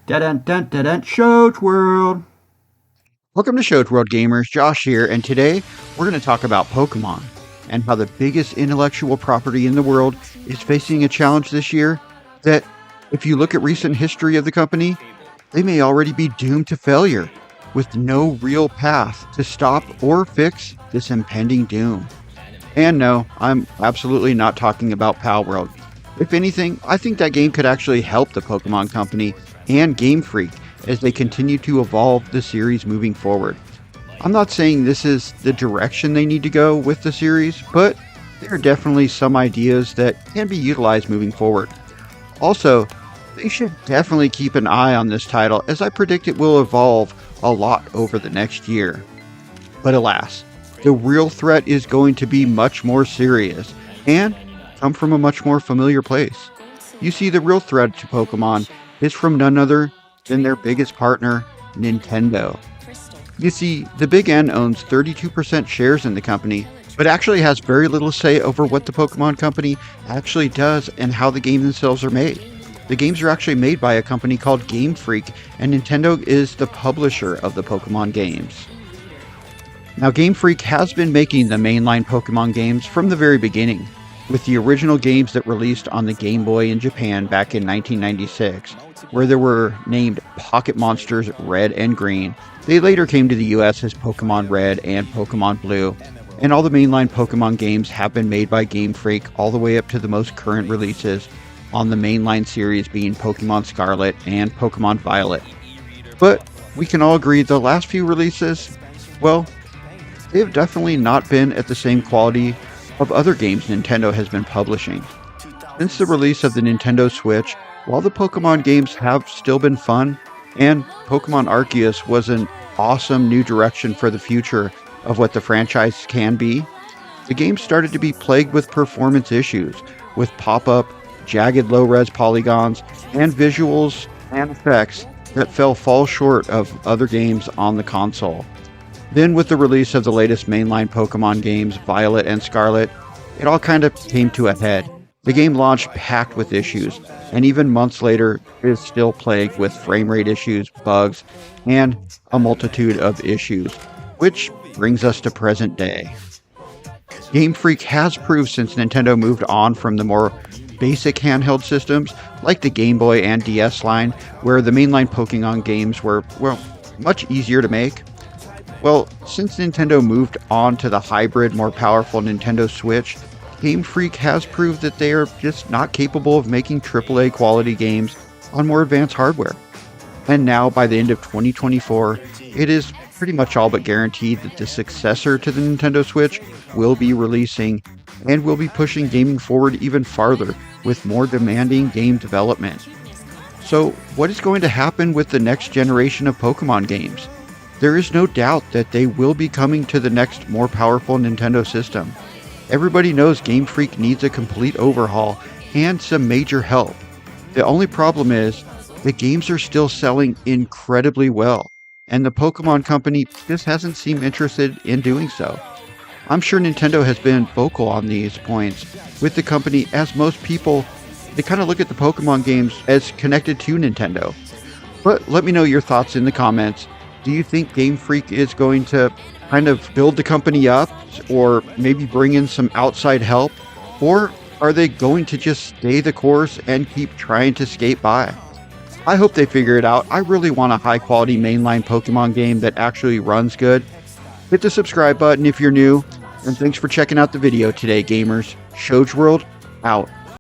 Dun Shows World. Welcome to Shows World Gamers, Josh here, and today we're going to talk about Pokemon and how the biggest intellectual property in the world is facing a challenge this year that, if you look at recent history of the company, they may already be doomed to failure with no real path to stop or fix this impending doom. And no, I'm absolutely not talking about Palworld. If anything, I think that game could actually help the Pokemon Company and Game Freak as they continue to evolve the series moving forward. I'm not saying this is the direction they need to go with the series, but there are definitely some ideas that can be utilized moving forward. Also, they should definitely keep an eye on this title, as I predict it will evolve a lot over the next year. But alas, the real threat is going to be much more serious and come from a much more familiar place. You see, the real threat to Pokemon is from none other than their biggest partner, Nintendo. You see, the Big N owns 32% shares in the company, but actually has very little say over what the Pokemon Company actually does and how the games themselves are made. The games are actually made by a company called Game Freak, and Nintendo is the publisher of the Pokemon games. Now, Game Freak has been making the mainline Pokemon games from the very beginning, with the original games that released on the Game Boy in Japan back in 1996, where they were named Pocket Monsters Red and Green. They later came to the US as Pokemon Red and Pokemon Blue, and all the mainline Pokemon games have been made by Game Freak all the way up to the most current releases on the mainline series being Pokemon Scarlet and Pokemon Violet. But we can all agree the last few releases, well, they have definitely not been at the same quality of other games Nintendo has been publishing. Since the release of the Nintendo Switch, while the Pokemon games have still been fun, and Pokemon Arceus was an awesome new direction for the future of what the franchise can be, the game started to be plagued with performance issues, with pop-up, jagged low-res polygons, and visuals and effects that fell far short of other games on the console. Then with the release of the latest mainline Pokemon games, Violet and Scarlet, it all kind of came to a head. The game launched packed with issues, and even months later is still plagued with frame rate issues, bugs, and a multitude of issues, which brings us to present day. Game Freak has proved since Nintendo moved on from the more basic handheld systems, like the Game Boy and DS line, where the mainline Pokemon games were, well, much easier to make. Well, since Nintendo moved on to the hybrid, more powerful Nintendo Switch, Game Freak has proved that they are just not capable of making AAA quality games on more advanced hardware. And now, by the end of 2024, it is pretty much all but guaranteed that the successor to the Nintendo Switch will be releasing and will be pushing gaming forward even farther with more demanding game development. So, what is going to happen with the next generation of Pokemon games? There is no doubt that they will be coming to the next more powerful Nintendo system. Everybody knows Game Freak needs a complete overhaul and some major help. The only problem is, the games are still selling incredibly well, and the Pokemon Company just hasn't seemed interested in doing so. I'm sure Nintendo has been vocal on these points with the company, as most people, they kind of look at the Pokemon games as connected to Nintendo. But let me know your thoughts in the comments. Do you think Game Freak is going to kind of build the company up, or maybe bring in some outside help? Or are they going to just stay the course and keep trying to skate by? I hope they figure it out. I really want a high quality mainline Pokemon game that actually runs good. Hit the subscribe button if you're new, and thanks for checking out the video today, gamers. Shows World, out.